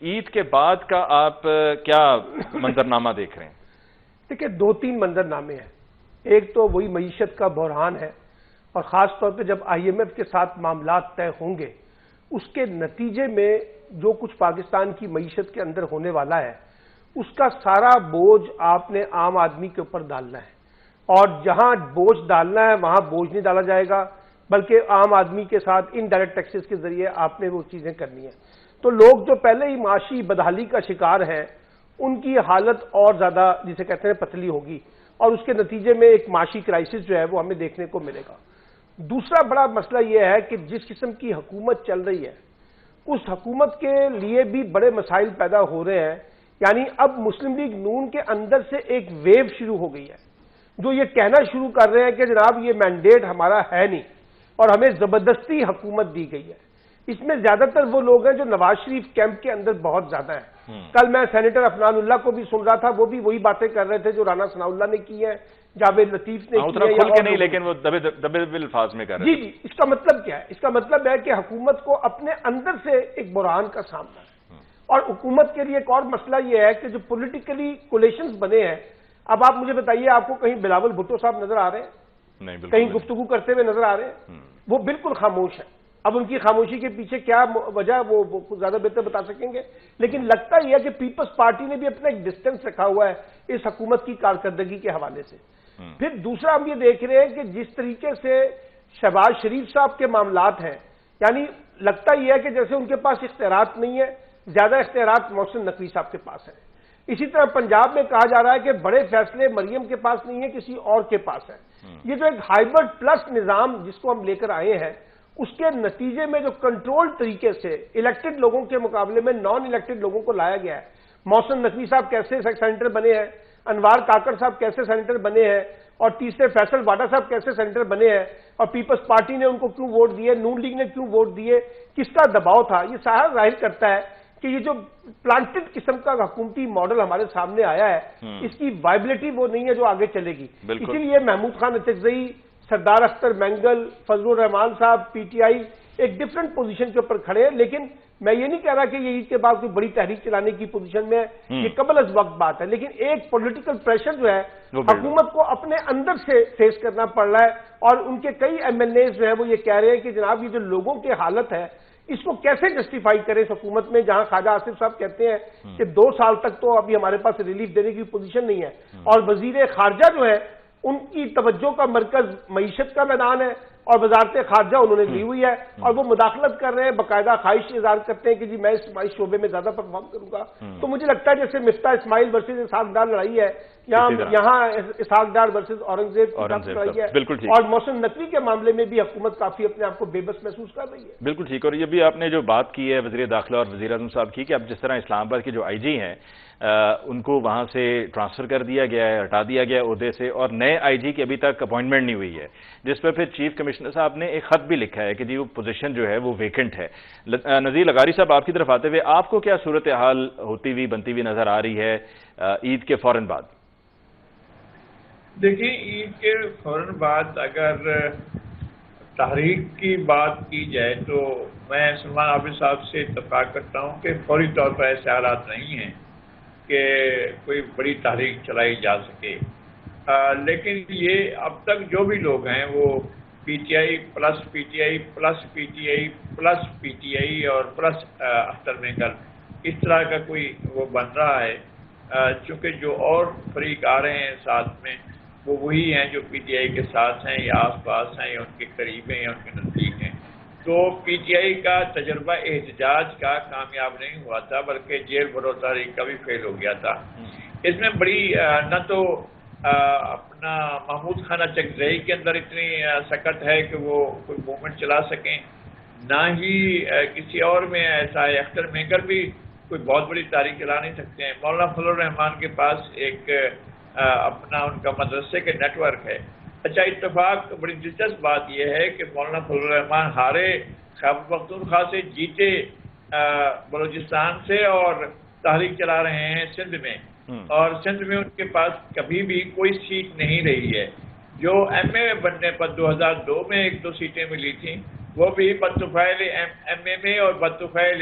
عید کے بعد کا آپ کیا منظرنامہ دیکھ رہے ہیں؟ دیکھیں، دو تین منظرنامے ہیں. ایک تو وہی معیشت کا بحران ہے، اور خاص طور پہ جب IMF کے ساتھ معاملات طے ہوں گے، اس کے نتیجے میں جو کچھ پاکستان کی معیشت کے اندر ہونے والا ہے، اس کا سارا بوجھ آپ نے عام آدمی کے اوپر ڈالنا ہے. اور جہاں بوجھ ڈالنا ہے وہاں بوجھ نہیں ڈالا جائے گا، بلکہ عام آدمی کے ساتھ انڈائریکٹ ٹیکسز کے ذریعے آپ نے وہ چیزیں کرنی ہیں. تو لوگ جو پہلے ہی معاشی بدحالی کا شکار ہیں، ان کی حالت اور زیادہ جسے کہتے ہیں پتلی ہوگی، اور اس کے نتیجے میں ایک معاشی کرائسس جو ہے وہ ہمیں دیکھنے کو ملے گا. دوسرا بڑا مسئلہ یہ ہے کہ جس قسم کی حکومت چل رہی ہے، اس حکومت کے لیے بھی بڑے مسائل پیدا ہو رہے ہیں. یعنی اب مسلم لیگ نون کے اندر سے ایک ویو شروع ہو گئی ہے، جو یہ کہنا شروع کر رہے ہیں کہ جناب یہ مینڈیٹ ہمارا ہے نہیں اور ہمیں زبردستی حکومت دی گئی ہے. اس میں زیادہ تر وہ لوگ ہیں جو نواز شریف کیمپ کے اندر بہت زیادہ ہیں. کل میں سینیٹر افنان اللہ کو بھی سن رہا تھا، وہ بھی وہی باتیں کر رہے تھے جو رانا ثناء اللہ نے کی ہیں، جاوید لطیف نے کی ہے. کھل کے نہیں، لیکن وہ دبے الفاظ میں کر رہے ہیں. جی، اس کا مطلب کیا ہے؟ اس کا مطلب ہے کہ حکومت کو اپنے اندر سے ایک بحران کا سامنا ہے. اور حکومت کے لیے ایک اور مسئلہ یہ ہے کہ جو پولیٹیکلی کولیشنز بنے ہیں، اب آپ مجھے بتائیے، آپ کو کہیں بلاول بھٹو صاحب نظر آ رہے ہیں؟ نہیں، کہیں گفتگو کرتے ہوئے نظر آ رہے ہیں؟ وہ بالکل خاموش ہیں. اب ان کی خاموشی کے پیچھے کیا وجہ وہ زیادہ بہتر بتا سکیں گے. لیکن لگتا یہ ہے کہ پیپلز پارٹی نے بھی اپنا ایک ڈسٹینس رکھا ہوا ہے اس حکومت کی کارکردگی کے حوالے سے. پھر دوسرا ہم یہ دیکھ رہے ہیں کہ جس طریقے سے شہباز شریف صاحب کے معاملات ہیں، یعنی لگتا یہ ہے کہ جیسے ان کے پاس اختیارات نہیں ہے، زیادہ اختیارات محسن نقوی صاحب کے پاس ہیں. اسی طرح پنجاب میں کہا جا رہا ہے کہ بڑے فیصلے مریم کے پاس نہیں ہیں، کسی اور کے پاس ہیں. یہ جو ایک ہائبرڈ پلس نظام جس کو ہم لے کر آئے ہیں، اس کے نتیجے میں جو کنٹرول طریقے سے الیکٹڈ لوگوں کے مقابلے میں نان الیکٹڈ لوگوں کو لایا گیا ہے. محسن نقوی صاحب کیسے سینیٹر بنے ہیں، انوار کاکڑ صاحب کیسے سینیٹر بنے ہیں، اور تیسرے فیصل واڈا صاحب کیسے سینیٹر بنے ہیں، اور پیپلز پارٹی نے ان کو کیوں ووٹ دیے، نون لیگ نے کیوں ووٹ دیے، کس کا دباؤ تھا. یہ سارا ظاہر کرتا ہے کہ یہ جو پلانٹڈ قسم کا حکومتی ماڈل ہمارے سامنے آیا ہے، اس کی وائبلٹی وہ نہیں ہے جو آگے چلے گی. اسی لیے محمود خان اچکزئی، سردار اختر مینگل، فضل الرحمان صاحب، PTI ایک ڈفرنٹ پوزیشن کے اوپر کھڑے ہیں. لیکن میں یہ نہیں کہہ رہا کہ یہ عید کے بعد کوئی بڑی تحریک چلانے کی پوزیشن میں ہے، یہ قبل از وقت بات ہے. لیکن ایک پولیٹیکل پریشر جو ہے حکومت کو اپنے اندر سے فیس کرنا پڑ رہا ہے. اور ان کے کئی MLAs جو ہیں وہ یہ کہہ رہے ہیں کہ جناب یہ جو لوگوں کی حالت ہے، اس کو کیسے جسٹیفائی کریں اس حکومت میں، جہاں خواجہ آصف صاحب کہتے ہیں کہ 2 سال تک تو ابھی ہمارے پاس ریلیف دینے کی پوزیشن نہیں ہے. اور وزیر خارجہ جو ہے ان کی توجہ کا مرکز معیشت کا میدان ہے، اور وزارت خارجہ انہوں نے لی ہوئی ہے، اور وہ مداخلت کر رہے ہیں، باقاعدہ خواہش اظہار کرتے ہیں کہ جی میں اس شعبے میں زیادہ پرفارم کروں گا. تو مجھے لگتا ہے جیسے مفتاح اسماعیل ورسز اسحاق ڈار لڑائی ہے، یہاں اسحاق ڈار ورسز اورنگزیب کی لڑائی ہے. اور محسن نقوی کے معاملے میں بھی حکومت کافی اپنے آپ کو بے بس محسوس کر رہی ہے. بالکل ٹھیک. اور یہ بھی آپ نے جو بات کی ہے وزیر داخلہ اور وزیر اعظم صاحب کی، کہ اب جس طرح اسلام آباد کے جو IG ہیں ان کو وہاں سے ٹرانسفر کر دیا گیا ہے، ہٹا دیا گیا ہے عہدے سے، اور نئے IG کی ابھی تک اپوائنٹمنٹ نہیں ہوئی ہے، جس پر پھر چیف کمشنر صاحب نے ایک خط بھی لکھا ہے کہ جی وہ پوزیشن جو ہے وہ ویکنٹ ہے. نذیر لغاری صاحب، آپ کی طرف آتے ہوئے آپ کو کیا صورتحال ہوتی ہوئی بنتی ہوئی نظر آ رہی ہے عید کے فوراً بعد؟ دیکھیں، عید کے فوراً بعد اگر تحریک کی بات کی جائے تو میں سلمان عابد صاحب سے اتفاق کرتا ہوں کہ فوری طور پر ایسے حالات نہیں ہیں کہ کوئی بڑی تحریک چلائی جا سکے. لیکن یہ اب تک جو بھی لوگ ہیں وہ PTI plus PTI plus PTI plus PTI اور پلس اختر مینگل، اس طرح کا کوئی وہ بن رہا ہے. چونکہ جو اور فریق آ رہے ہیں ساتھ میں وہ وہی ہیں جو PTI کے ساتھ ہیں یا آس پاس ہیں یا ان کے قریب ہیں یا ان کے نزدیک ہیں. تو PTI کا تجربہ احتجاج کا کامیاب نہیں ہوا تھا، بلکہ جیل بھرو تحریک کا بھی فیل ہو گیا تھا. اس میں بڑی نہ تو اپنا محمود خان اچکزئی کے اندر اتنی سکت ہے کہ وہ کوئی موومنٹ چلا سکیں، نہ ہی کسی اور میں ایسا ہے. اختر مینگل بھی کوئی بہت بڑی تحریک چلا نہیں سکتے ہیں. مولانا فضل الرحمان کے پاس ایک اپنا ان کا مدرسے کے نیٹ ورک ہے. اچھا، اتفاق بڑی دلچسپ بات یہ ہے کہ مولانا فضل الرحمان ہارے خیبر پختونخوا سے، جیتے بلوچستان سے، اور تحریک چلا رہے ہیں سندھ میں، اور سندھ میں ان کے پاس کبھی بھی کوئی سیٹ نہیں رہی ہے. جو MA بننے پر 2002 میں 1-2 سیٹیں ملی تھیں، وہ بھی بدطفیل MA میں اور بدطفیل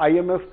IMF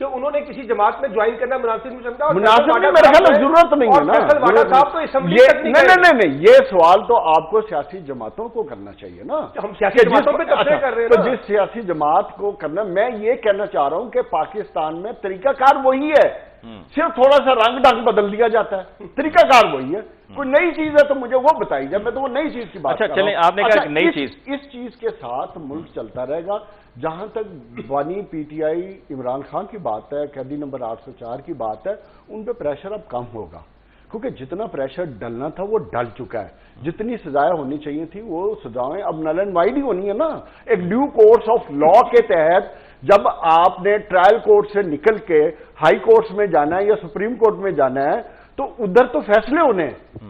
کہ انہوں نے کسی جماعت میں جوائن کرنا مناسب نہیں سمجھا. مناسب نہیں، میرے خیال میں ضرورت نہیں ہے نا. فیصل واڈا صاحب تو اسمبلی تک نہیں گئے. نہیں، یہ سوال تو آپ کو سیاسی جماعتوں کو کرنا چاہیے نا. ہم سیاسی جماعتوں پہ تبصرے کر رہے ہیں تو جس سیاسی جماعت کو کرنا، میں یہ کہنا چاہ رہا ہوں کہ پاکستان میں طریقہ کار وہی ہے، صرف تھوڑا سا رنگ ڈھنگ بدل دیا جاتا ہے. طریقہ کار وہی ہے. کوئی نئی چیز ہے تو مجھے وہ بتائی جائے، میں تو وہ نئی چیز کی بات کر رہا ہوں. اچھا چلیں، آپ نے کہا کہ نئی چیز، اس چیز کے ساتھ ملک چلتا رہے گا. جہاں تک بانی P T I Imran Khan کی بات ہے، قیدی نمبر 804 کی بات ہے، ان پہ پریشر اب کم ہوگا، کیونکہ جتنا پریشر ڈلنا تھا وہ ڈل چکا ہے. جتنی سزائیں ہونی چاہیے تھی وہ سزائیں اب نل اینڈ وائڈ ہی ہونی ہے نا. ایک ڈیو کورس آف لا کے تحت جب آپ نے ٹرائل کورٹ سے نکل کے ہائی کورٹس میں جانا ہے یا سپریم کورٹ میں جانا ہے تو ادھر تو فیصلے ہونے ہیں.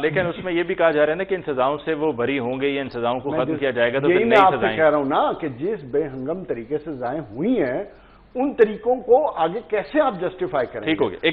لیکن اس میں یہ بھی کہا جا رہا ہے نا کہ ان سزاؤں سے وہ بری ہوں گے یا ان سزاؤں کو ختم کیا جائے گا تو یہی پھر میں نئی آپ سے سزائیں. کہہ رہا ہوں نا کہ جس بے ہنگم طریقے سے سزائیں ہوئی ہیں ان طریقوں کو آگے کیسے آپ جسٹیفائی کریں گے. ٹھیک ہو گیا.